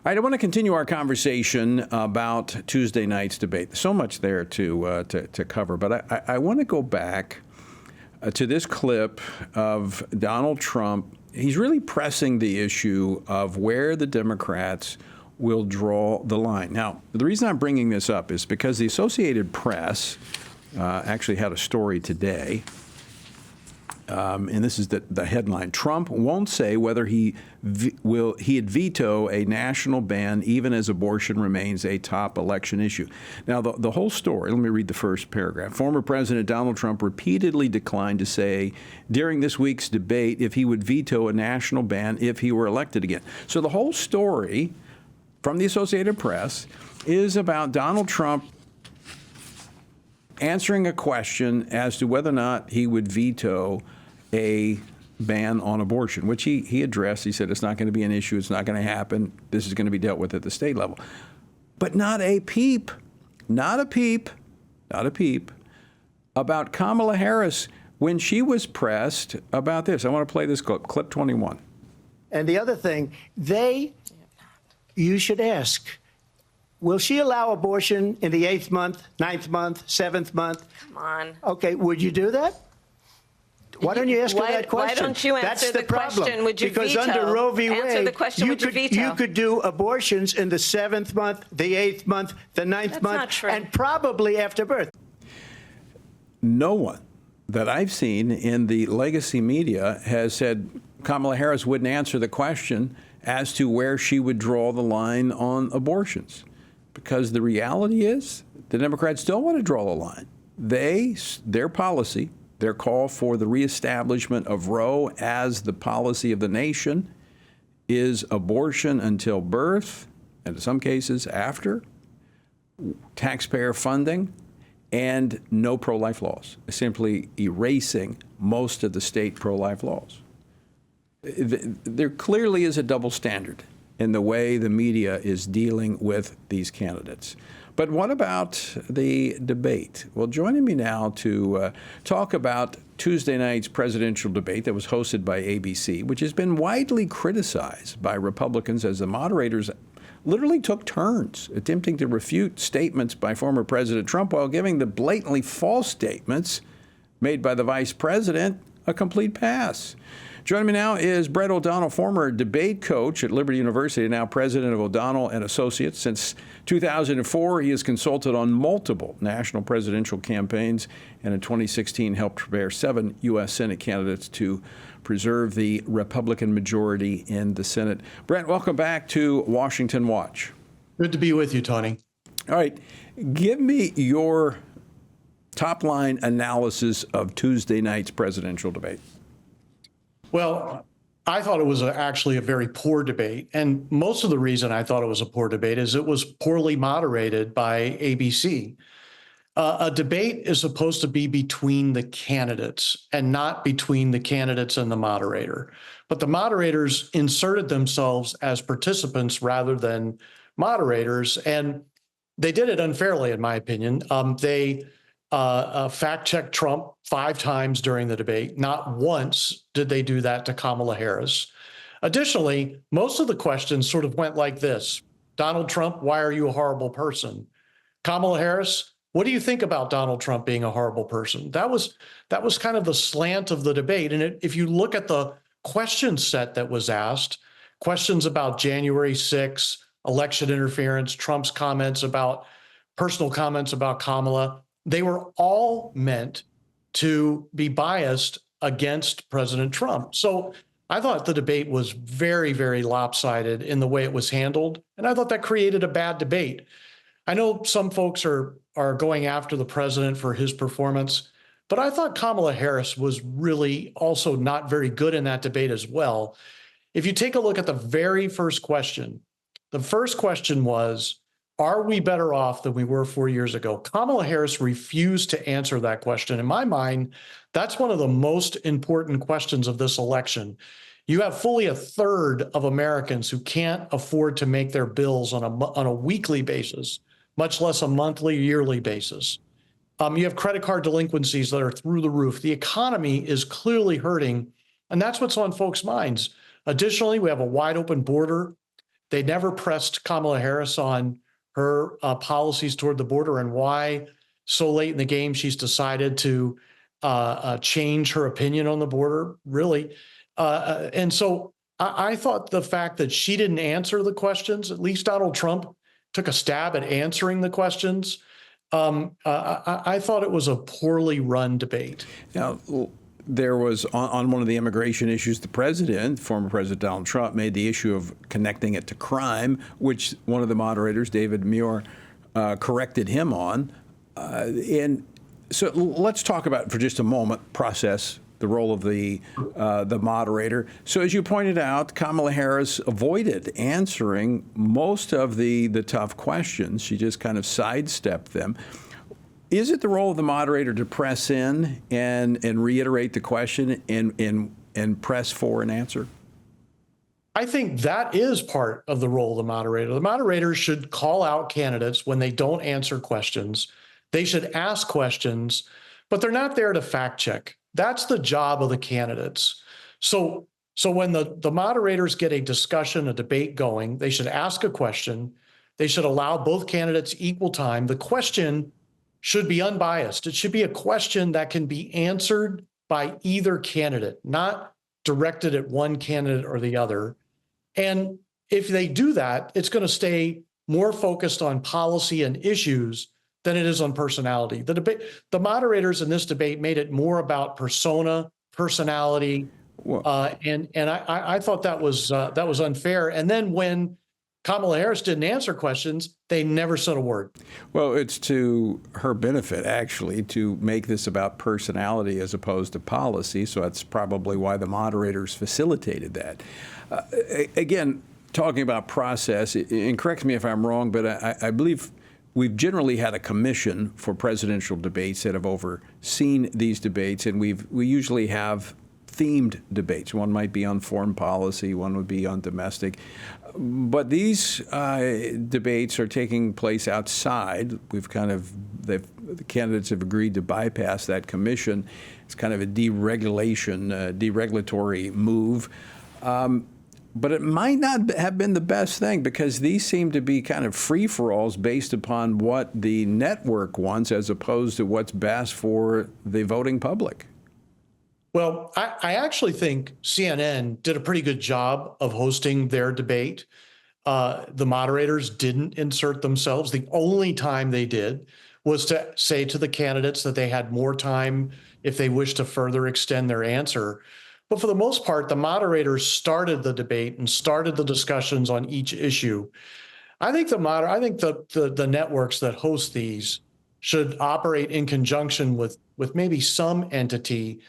right, I want to continue our conversation about Tuesday night's debate. So much there to cover, but I want to go back to this clip of Donald Trump. He's really pressing the issue of where the Democrats will draw the line. Now, the reason I'm bringing this up is because the Associated Press actually had a story today. And this is the headline. Trump won't say whether he'd veto a national ban even as abortion remains a top election issue. Now, the whole story, let me read the first paragraph. Former President Donald Trump repeatedly declined to say during this week's debate if he would veto a national ban if he were elected again. So the whole story from the Associated Press is about Donald Trump answering a question as to whether or not he would veto a ban on abortion, which he addressed. He said it's not going to be an issue. It's not going to happen. This is going to be dealt with at the state level. But not a peep about Kamala Harris when she was pressed about this. I want to play this clip 21. And the other thing, you should ask, will she allow abortion in the 8th month, 9th month, 7th month? Come on. Okay, would you do that? Why don't you ask her that question? Why don't you answer the question, would you because veto? Under Roe v. Wade, answer the question, would you veto? You could do abortions in the 7th month, the 8th month, the 9th That's month, not true. and probably after birth. No one that I've seen in the legacy media has said Kamala Harris wouldn't answer the question as to where she would draw the line on abortions. Because the reality is the Democrats don't want to draw the line. Their policy, their call for the reestablishment of Roe as the policy of the nation is abortion until birth, and in some cases after, taxpayer funding, and no pro-life laws, simply erasing most of the state pro-life laws. There clearly is a double standard in the way the media is dealing with these candidates. But what about the debate? Well, joining me now to talk about Tuesday night's presidential debate that was hosted by ABC, which has been widely criticized by Republicans as the moderators literally took turns attempting to refute statements by former President Trump while giving the blatantly false statements made by the vice president a complete pass. Joining me now is Brett O'Donnell, former debate coach at Liberty University, now president of O'Donnell and Associates. Since 2004, he has consulted on multiple national presidential campaigns, and in 2016 helped prepare 7 U.S. Senate candidates to preserve the Republican majority in the Senate. Brett, welcome back to Washington Watch. Good to be with you, Tony. All right. Give me your top-line analysis of Tuesday night's presidential debate. Well, I thought it was actually a very poor debate. And most of the reason I thought it was a poor debate is it was poorly moderated by ABC. A debate is supposed to be between the candidates and not between the candidates and the moderator. But the moderators inserted themselves as participants rather than moderators, and they did it unfairly, in my opinion. They fact-checked Trump 5 times during the debate. Not once did they do that to Kamala Harris. Additionally, most of the questions sort of went like this. Donald Trump, why are you a horrible person? Kamala Harris, what do you think about Donald Trump being a horrible person? That was kind of the slant of the debate. And if you look at the question set that was asked, questions about January 6th, election interference, Trump's personal comments about Kamala, they were all meant to be biased against President Trump. So I thought the debate was very, very lopsided in the way it was handled, and I thought that created a bad debate. I know some folks are going after the president for his performance, but I thought Kamala Harris was really also not very good in that debate as well. If you take a look at the very first question, the first question was, are we better off than we were 4 years ago? Kamala Harris refused to answer that question. In my mind, that's one of the most important questions of this election. You have fully a third of Americans who can't afford to make their bills on a weekly basis, much less a monthly, yearly basis. You have credit card delinquencies that are through the roof. The economy is clearly hurting, and that's what's on folks' minds. Additionally, we have a wide open border. They never pressed Kamala Harris on her policies toward the border and why so late in the game she's decided to change her opinion on the border, really. And so I thought the fact that she didn't answer the questions, at least Donald Trump took a stab at answering the questions. I thought it was a poorly run debate. Now, there was on one of the immigration issues, the president, former President Donald Trump, made the issue of connecting it to crime, which one of the moderators, David Muir, corrected him on. And so let's talk about, for just a moment, process, the role of the moderator. So as you pointed out, Kamala Harris avoided answering most of the tough questions. She just kind of sidestepped them. Is it the role of the moderator to press in and reiterate the question and press for an answer? I think that is part of the role of the moderator. The moderator should call out candidates when they don't answer questions. They should ask questions, but they're not there to fact check. That's the job of the candidates. So when the moderators get a discussion, a debate going, they should ask a question. They should allow both candidates equal time. The question should be unbiased. It should be a question that can be answered by either candidate, not directed at one candidate or the other. And if they do that, it's going to stay more focused on policy and issues than it is on personality. The moderators in this debate made it more about persona, personality, and I thought that was unfair. And then when Kamala Harris didn't answer questions, they never said a word. Well, it's to her benefit, actually, to make this about personality as opposed to policy. So that's probably why the moderators facilitated that. Again, talking about process, and correct me if I'm wrong, but I believe we've generally had a commission for presidential debates that have overseen these debates, and we usually have themed debates. One might be on foreign policy, one would be on domestic. But these debates are taking place outside. The candidates have agreed to bypass that commission. It's kind of a deregulatory move. But it might not have been the best thing because these seem to be kind of free-for-alls based upon what the network wants as opposed to what's best for the voting public. Well, I actually think CNN did a pretty good job of hosting their debate. The moderators didn't insert themselves. The only time they did was to say to the candidates that they had more time if they wished to further extend their answer. But for the most part, the moderators started the debate and started the discussions on each issue. I think the networks that host these should operate in conjunction with maybe some entity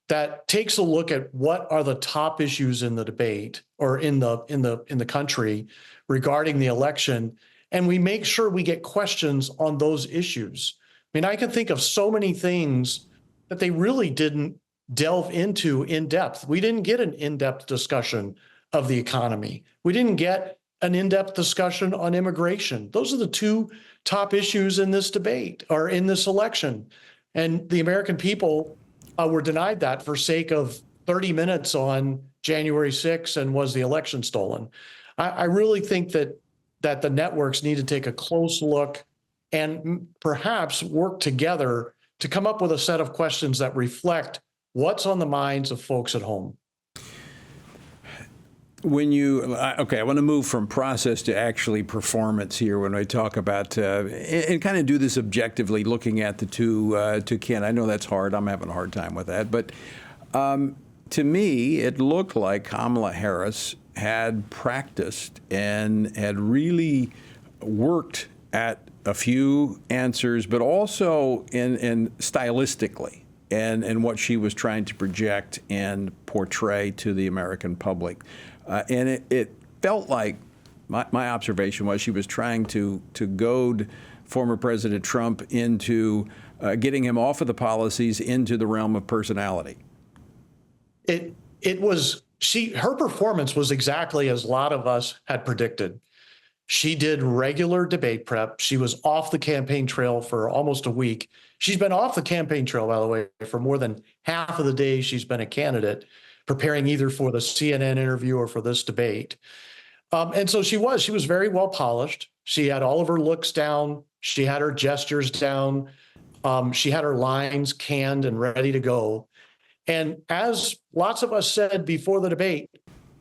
that takes a look at what are the top issues in the debate or in the country regarding the election, and we make sure we get questions on those issues. I mean, I can think of so many things that they really didn't delve into in depth. We didn't get an in-depth discussion of the economy. We didn't get an in-depth discussion on immigration. Those are the two top issues in this debate or in this election. And the American people were denied that for sake of 30 minutes on January 6th and was the election stolen. I really think that the networks need to take a close look and perhaps work together to come up with a set of questions that reflect what's on the minds of folks at home. I want to move from process to actually performance here when I talk about, and kind of do this objectively, looking at the two candidates. I know that's hard. I'm having a hard time with that. But to me, it looked like Kamala Harris had practiced and had really worked at a few answers, but also in stylistically and what she was trying to project and portray to the American public. And it felt like, my observation was she was trying to goad former President Trump into getting him off of the policies into the realm of personality. Her performance was exactly as a lot of us had predicted. She did regular debate prep. She was off the campaign trail for almost a week. She's been off the campaign trail, by the way, for more than half of the days she's been a candidate, preparing either for the CNN interview or for this debate. And so she was very well polished. She had all of her looks down. She had her gestures down. She had her lines canned and ready to go. And as lots of us said before the debate,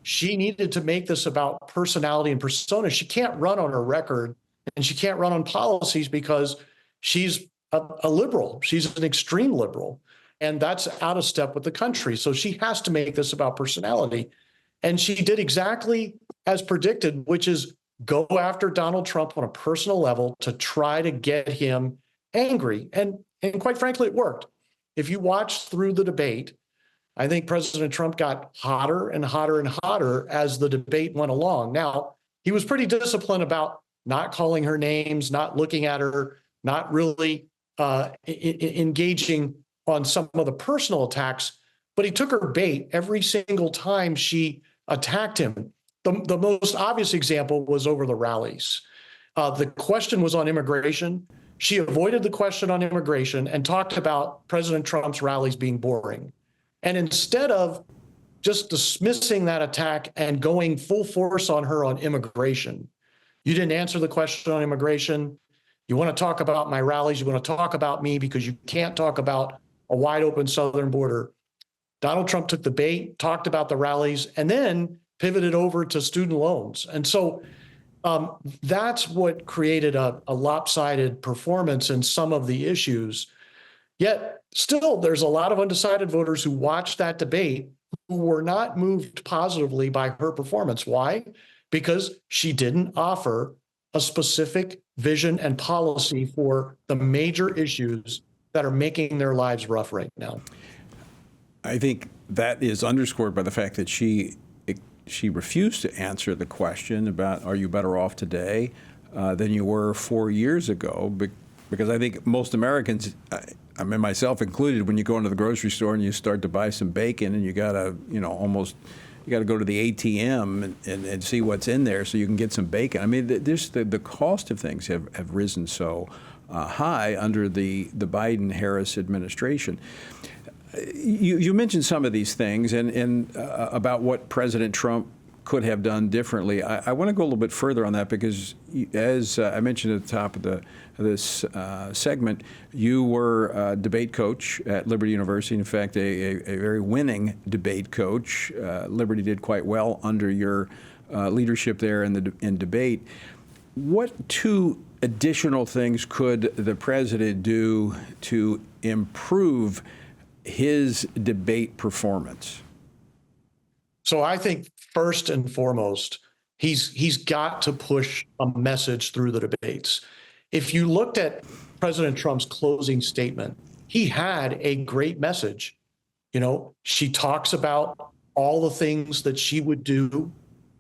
she needed to make this about personality and persona. She can't run on her record and she can't run on policies because she's a liberal. She's an extreme liberal. And that's out of step with the country. So she has to make this about personality. And she did exactly as predicted, which is go after Donald Trump on a personal level to try to get him angry. And quite frankly, it worked. If you watch through the debate, I think President Trump got hotter and hotter and hotter as the debate went along. Now, he was pretty disciplined about not calling her names, not looking at her, not really engaging on some of the personal attacks, but he took her bait every single time she attacked him. The most obvious example was over the rallies. The question was on immigration. She avoided the question on immigration and talked about President Trump's rallies being boring. And instead of just dismissing that attack and going full force on her on immigration, you didn't answer the question on immigration. You want to talk about my rallies. You want to talk about me because you can't talk about a wide open southern border. Donald Trump took the bait, talked about the rallies, and then pivoted over to student loans. And so that's what created a lopsided performance in some of the issues. Yet still, there's a lot of undecided voters who watched that debate who were not moved positively by her performance. Why? Because she didn't offer a specific vision and policy for the major issues that are making their lives rough right now. I think that is underscored by the fact that she refused to answer the question about are you better off today than you were 4 years ago, because I think most Americans, I mean myself included, when you go into the grocery store and you start to buy some bacon and you gotta, you gotta go to the ATM and see what's in there so you can get some bacon. I mean, the cost of things have risen so high under the Biden-Harris administration. You mentioned some of these things and about what President Trump could have done differently. I want to go a little bit further on that because, as I mentioned at the top of this segment, you were a debate coach at Liberty University. In fact, a very winning debate coach. Liberty did quite well under your leadership there in debate. What two additional things could the president do to improve his debate performance? So I think first and foremost, he's got to push a message through the debates. If you looked at President Trump's closing statement, he had a great message. She talks about all the things that she would do,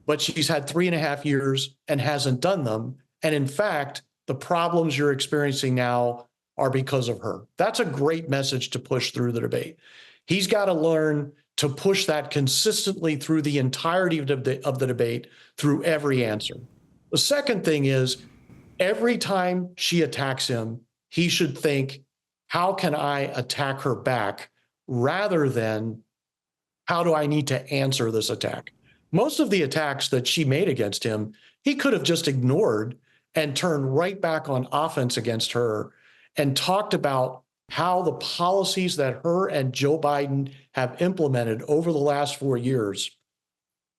but she's had 3.5 years and hasn't done them. And in fact, the problems you're experiencing now are because of her. That's a great message to push through the debate. He's got to learn to push that consistently through the entirety of the debate, through every answer. The second thing is, every time she attacks him, he should think, how can I attack her back, rather than how do I need to answer this attack? Most of the attacks that she made against him, he could have just ignored and turned right back on offense against her and talked about how the policies that her and Joe Biden have implemented over the last 4 years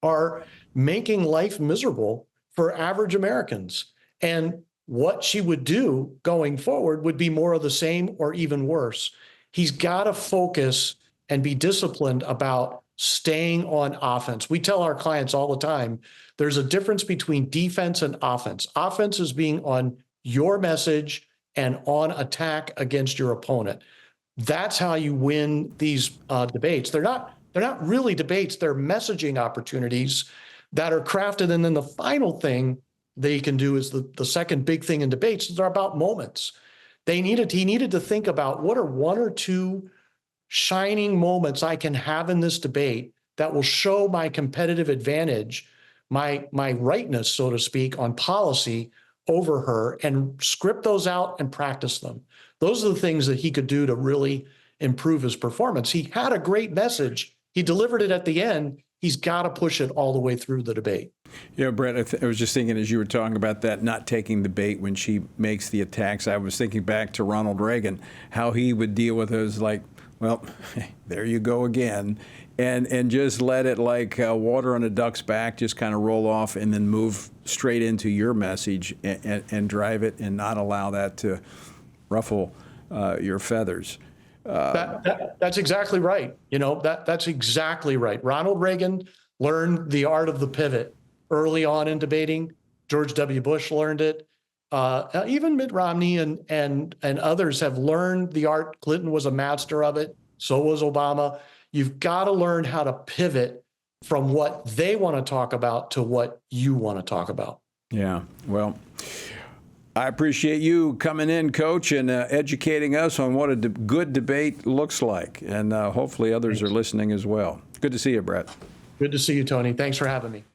are making life miserable for average Americans. And what she would do going forward would be more of the same or even worse. He's got to focus and be disciplined about staying on offense. We tell our clients all the time, there's a difference between defense and offense. Offense is being on your message and on attack against your opponent. That's how you win these debates. They're not really debates. They're messaging opportunities that are crafted. And then the final thing they can do is the second big thing in debates is they're about moments. He needed to think about what are one or two shining moments I can have in this debate that will show my competitive advantage, my rightness, so to speak, on policy over her, and script those out and practice them. Those are the things that he could do to really improve his performance. He had a great message. He delivered it at the end. He's got to push it all the way through the debate. You know, Brett, I was just thinking as you were talking about that, not taking the bait when she makes the attacks, I was thinking back to Ronald Reagan, how he would deal with those like, well, there you go again, and just let it like water on a duck's back, just kind of roll off and then move straight into your message and drive it and not allow that to ruffle your feathers. That's exactly right. You know, that's exactly right. Ronald Reagan learned the art of the pivot early on in debating. George W. Bush learned it. Even Mitt Romney and others have learned the art. Clinton was a master of it. So was Obama. You've got to learn how to pivot from what they want to talk about to what you want to talk about. Yeah, well, I appreciate you coming in, Coach, and educating us on what a good debate looks like. And hopefully others are listening as well. Good to see you, Brett. Good to see you, Tony. Thanks for having me.